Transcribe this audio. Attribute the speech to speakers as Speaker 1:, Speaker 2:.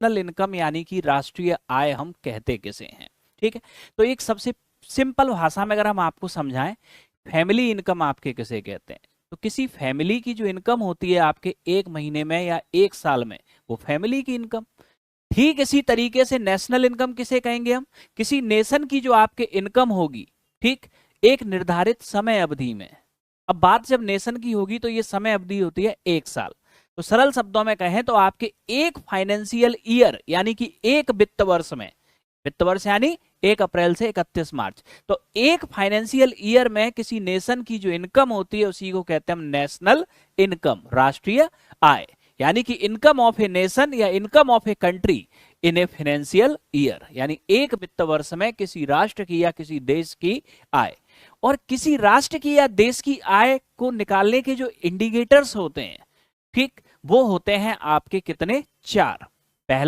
Speaker 1: National income यानी कि राष्ट्रीय आय हम कहते किसे हैं, ठीक है। तो एक सबसे सिंपल भाषा में अगर हम आपको समझाएं, फैमिली इनकम आपके किसे कहते हैं, तो किसी फैमिली की जो इनकम होती है आपके एक महीने में या एक साल में, वो फैमिली की इनकम। ठीक इसी तरीके से नेशनल इनकम किसे कहेंगे हम, किसी नेशन की जो आपके इनकम होगी, ठीक, एक निर्धारित समय अवधि में। अब बात जब नेशन की होगी तो ये समय अवधि होती है एक साल। तो सरल शब्दों में कहें तो आपके एक फाइनेंशियल ईयर यानी कि एक वित्त वर्ष में, वित्त वर्ष यानी 1 अप्रैल से 31 मार्च, तो एक फाइनेंशियल ईयर में किसी नेशन की जो इनकम होती है उसी को कहते हैं हम नेशनल इनकम, राष्ट्रीय आय, यानी कि इनकम ऑफ ए नेशन या income of a country in a financial year, यानी एक वित्त वर्ष में किसी राष्ट्र की या किसी देश की आय। और किसी राष्ट्र की या देश की आय को निकालने के जो इंडिकेटर्स होते हैं, ठीक, वो होते हैं आपके कितने, 4। पहला